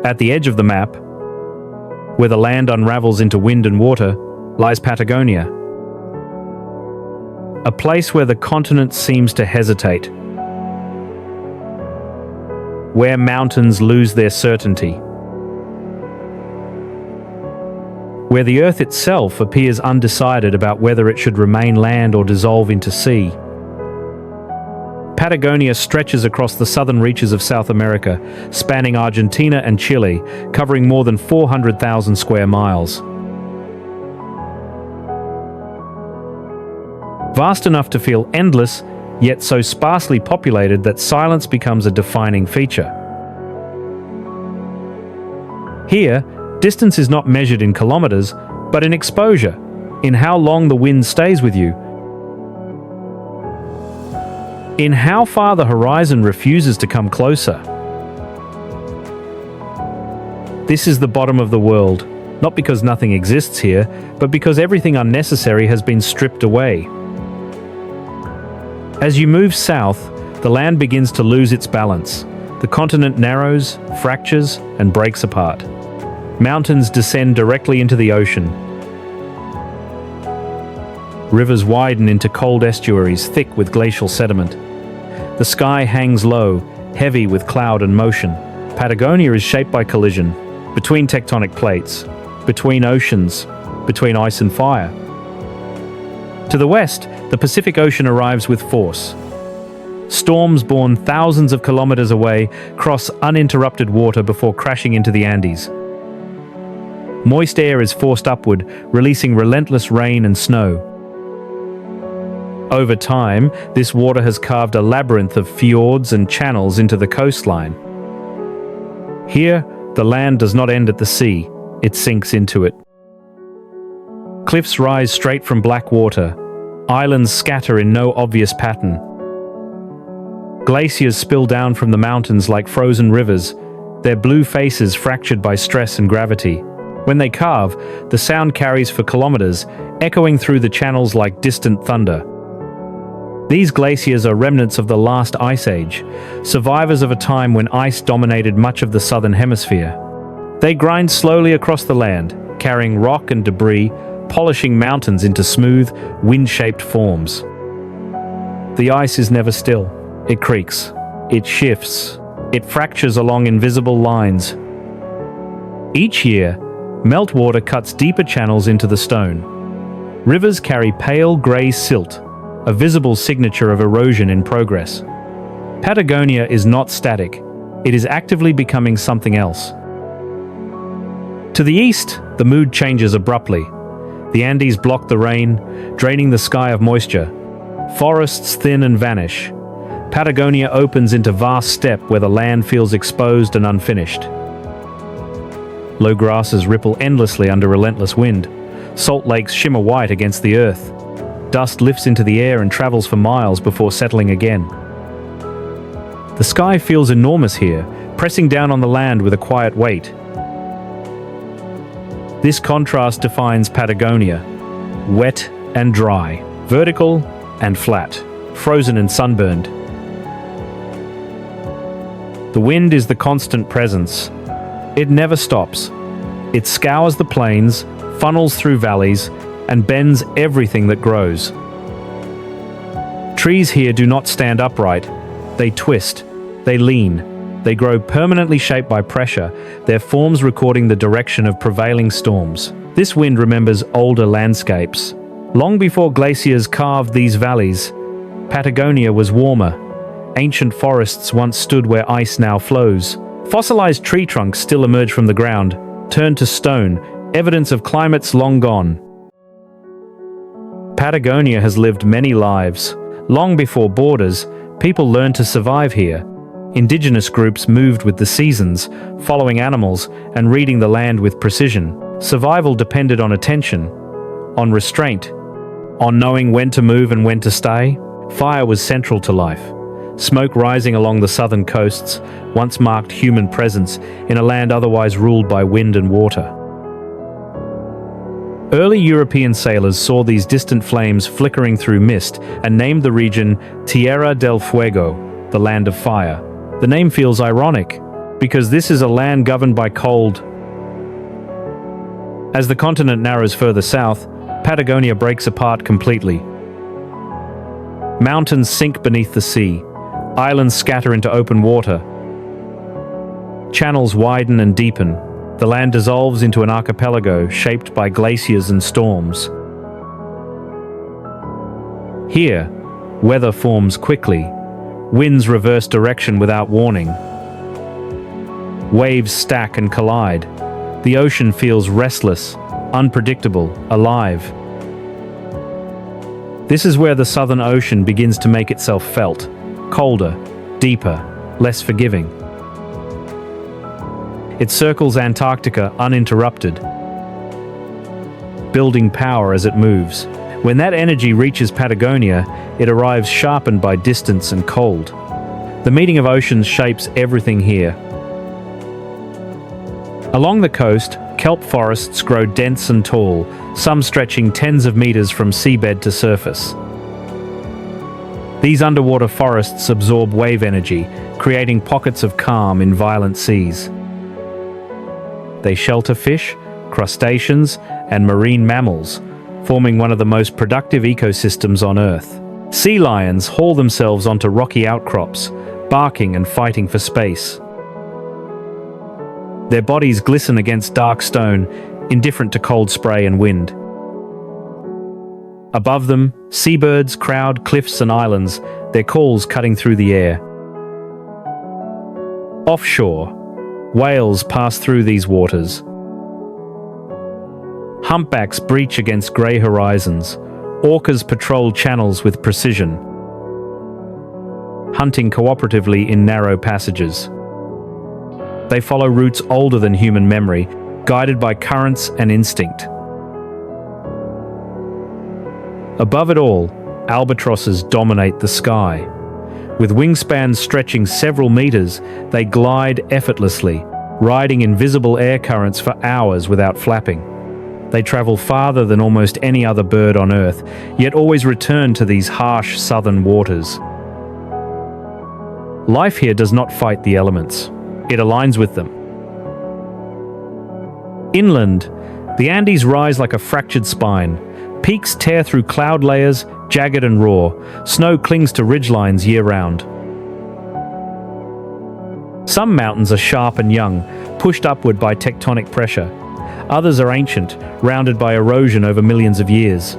At the edge of the map, where the land unravels into wind and water, lies Patagonia. A place where the continent seems to hesitate, where mountains lose their certainty, where the earth itself appears undecided about whether it should remain land or dissolve into sea. Patagonia stretches across the southern reaches of South America, spanning Argentina and Chile, covering more than 400,000 square miles. Vast enough to feel endless, yet so sparsely populated that silence becomes a defining feature. Here, distance is not measured in kilometers, but in exposure, in how long the wind stays with you, in how far the horizon refuses to come closer. This is the bottom of the world, not because nothing exists here, but because everything unnecessary has been stripped away. As you move south, the land begins to lose its balance. The continent narrows, fractures, and breaks apart. Mountains descend directly into the ocean. Rivers widen into cold estuaries thick with glacial sediment. The sky hangs low, heavy with cloud and motion. Patagonia is shaped by collision, between tectonic plates, between oceans, between ice and fire. To the west, the Pacific Ocean arrives with force. Storms born thousands of kilometers away cross uninterrupted water before crashing into the Andes. Moist air is forced upward, releasing relentless rain and snow. Over time, this water has carved a labyrinth of fjords and channels into the coastline. Here, the land does not end at the sea, it sinks into it. Cliffs rise straight from black water. Islands scatter in no obvious pattern. Glaciers spill down from the mountains like frozen rivers, their blue faces fractured by stress and gravity. When they carve, the sound carries for kilometers, echoing through the channels like distant thunder. These glaciers are remnants of the last ice age, survivors of a time when ice dominated much of the southern hemisphere. They grind slowly across the land, carrying rock and debris, polishing mountains into smooth, wind-shaped forms. The ice is never still. It creaks, it shifts, it fractures along invisible lines. Each year, meltwater cuts deeper channels into the stone. Rivers carry pale grey silt, a visible signature of erosion in progress. Patagonia is not static. It is actively becoming something else. To the east, the mood changes abruptly. The Andes block the rain, draining the sky of moisture. Forests thin and vanish. Patagonia opens into vast steppe where the land feels exposed and unfinished. Low grasses ripple endlessly under relentless wind. Salt lakes shimmer white against the earth. Dust lifts into the air and travels for miles before settling again. The sky feels enormous here, pressing down on the land with a quiet weight. This contrast defines Patagonia: wet and dry, vertical and flat, frozen and sunburned. The wind is the constant presence. It never stops. It scours the plains, funnels through valleys, and bends everything that grows. Trees here do not stand upright. They twist, they lean, they grow permanently shaped by pressure, their forms recording the direction of prevailing storms. This wind remembers older landscapes. Long before glaciers carved these valleys, Patagonia was warmer. Ancient forests once stood where ice now flows. Fossilized tree trunks still emerge from the ground, turned to stone, evidence of climates long gone. Patagonia has lived many lives. Long before borders, people learned to survive here. Indigenous groups moved with the seasons, following animals and reading the land with precision. Survival depended on attention, on restraint, on knowing when to move and when to stay. Fire was central to life. Smoke rising along the southern coasts once marked human presence in a land otherwise ruled by wind and water. Early European sailors saw these distant flames flickering through mist and named the region Tierra del Fuego, the land of fire. The name feels ironic. Because this is a land governed by cold. As the continent narrows further south, Patagonia breaks apart completely. Mountains sink beneath the sea. Islands scatter into open water. Channels widen and deepen. The land dissolves into an archipelago shaped by glaciers and storms. Here, weather forms quickly. Winds reverse direction without warning. Waves stack and collide. The ocean feels restless, unpredictable, alive. This is where the Southern Ocean begins to make itself felt. Colder, deeper, less forgiving. It circles Antarctica uninterrupted, building power as it moves. When that energy reaches Patagonia, it arrives sharpened by distance and cold. The meeting of oceans shapes everything here. Along the coast, kelp forests grow dense and tall, some stretching tens of meters from seabed to surface. These underwater forests absorb wave energy, creating pockets of calm in violent seas. They shelter fish, crustaceans, and marine mammals, forming one of the most productive ecosystems on Earth. Sea lions haul themselves onto rocky outcrops, barking and fighting for space. Their bodies glisten against dark stone, indifferent to cold spray and wind. Above them, seabirds crowd cliffs and islands, their calls cutting through the air. Offshore, whales pass through these waters. Humpbacks breach against grey horizons. Orcas patrol channels with precision, hunting cooperatively in narrow passages. They follow routes older than human memory, guided by currents and instinct. Above it all, albatrosses dominate the sky. With wingspans stretching several meters, they glide effortlessly, riding invisible air currents for hours without flapping. They travel farther than almost any other bird on Earth, yet always return to these harsh southern waters. Life here does not fight the elements. It aligns with them. Inland, the Andes rise like a fractured spine. Peaks tear through cloud layers, jagged and raw. Snow clings to ridgelines year-round. Some mountains are sharp and young, pushed upward by tectonic pressure. Others are ancient, rounded by erosion over millions of years.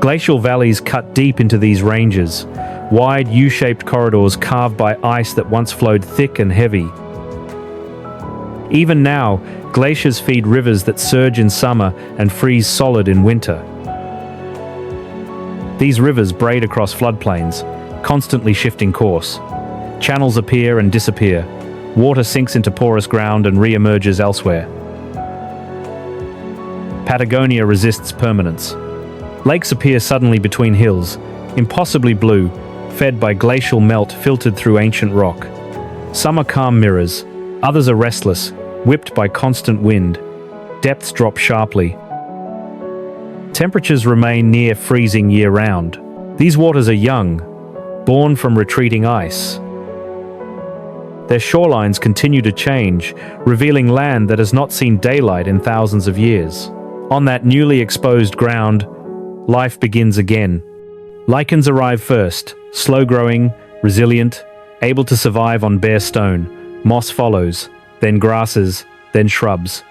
Glacial valleys cut deep into these ranges, wide U-shaped corridors carved by ice that once flowed thick and heavy. Even now, glaciers feed rivers that surge in summer and freeze solid in winter. These rivers braid across floodplains, constantly shifting course. Channels appear and disappear. Water sinks into porous ground and re-emerges elsewhere. Patagonia resists permanence. Lakes appear suddenly between hills, impossibly blue, fed by glacial melt filtered through ancient rock. Some are calm mirrors, others are restless, whipped by constant wind. Depths drop sharply. Temperatures remain near freezing year-round. These waters are young, born from retreating ice. Their shorelines continue to change, revealing land that has not seen daylight in thousands of years. On that newly exposed ground, life begins again. Lichens arrive first, slow-growing, resilient, able to survive on bare stone. Moss follows, then grasses, then shrubs.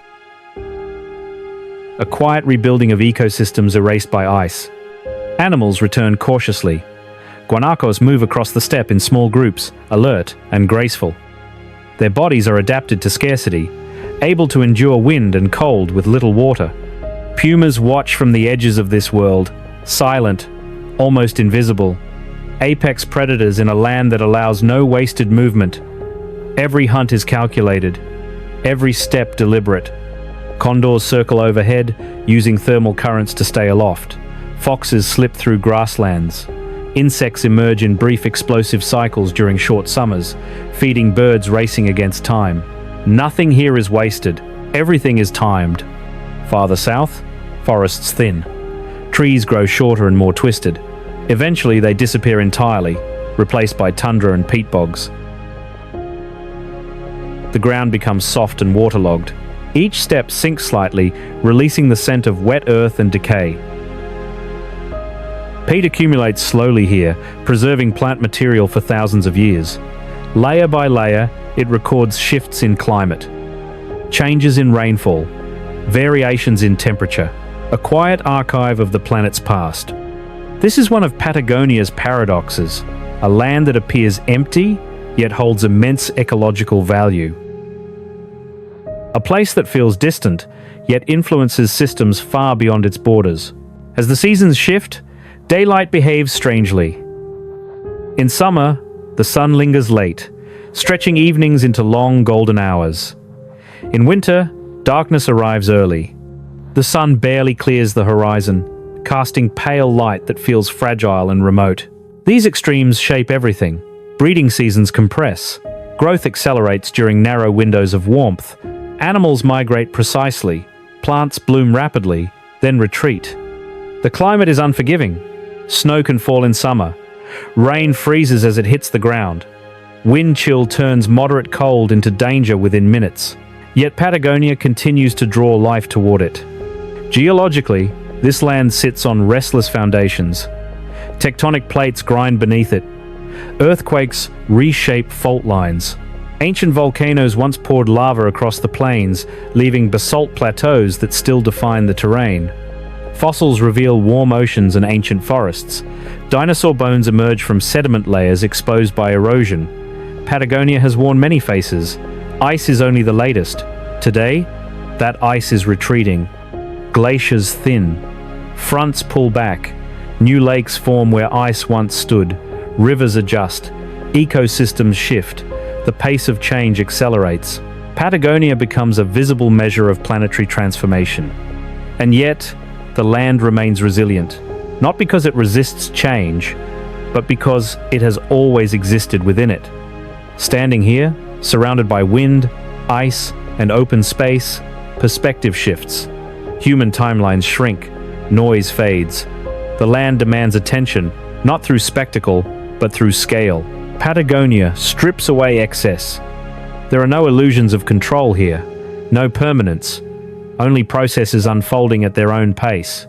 A quiet rebuilding of ecosystems erased by ice. Animals return cautiously. Guanacos move across the steppe in small groups, alert and graceful. Their bodies are adapted to scarcity, able to endure wind and cold with little water. Pumas watch from the edges of this world, silent, almost invisible. Apex predators in a land that allows no wasted movement. Every hunt is calculated, every step deliberate. Condors circle overhead, using thermal currents to stay aloft. Foxes slip through grasslands. Insects emerge in brief explosive cycles during short summers, feeding birds racing against time. Nothing here is wasted. Everything is timed. Farther south, forests thin. Trees grow shorter and more twisted. Eventually they disappear entirely, replaced by tundra and peat bogs. The ground becomes soft and waterlogged. Each step sinks slightly, releasing the scent of wet earth and decay. Peat accumulates slowly here, preserving plant material for thousands of years. Layer by layer, it records shifts in climate, changes in rainfall, variations in temperature, a quiet archive of the planet's past. This is one of Patagonia's paradoxes, a land that appears empty, yet holds immense ecological value. A place that feels distant, yet influences systems far beyond its borders. As the seasons shift, daylight behaves strangely. In summer, the sun lingers late, stretching evenings into long golden hours. In winter, darkness arrives early. The sun barely clears the horizon, casting pale light that feels fragile and remote. These extremes shape everything. Breeding seasons compress. Growth accelerates during narrow windows of warmth. Animals migrate precisely. Plants bloom rapidly, then retreat. The climate is unforgiving. Snow can fall in summer. Rain freezes as it hits the ground. Wind chill turns moderate cold into danger within minutes. Yet Patagonia continues to draw life toward it. Geologically, this land sits on restless foundations. Tectonic plates grind beneath it. Earthquakes reshape fault lines. Ancient volcanoes once poured lava across the plains, leaving basalt plateaus that still define the terrain. Fossils reveal warm oceans and ancient forests. Dinosaur bones emerge from sediment layers exposed by erosion. Patagonia has worn many faces. Ice is only the latest. Today, that ice is retreating. Glaciers thin. Fronts pull back. New lakes form where ice once stood. Rivers adjust. Ecosystems shift. The pace of change accelerates. Patagonia becomes a visible measure of planetary transformation. And yet, the land remains resilient, not because it resists change, but because it has always existed within it. Standing here, surrounded by wind, ice, and open space, perspective shifts. Human timelines shrink, noise fades. The land demands attention, not through spectacle, but through scale. Patagonia strips away excess. There are no illusions of control here, no permanence, only processes unfolding at their own pace.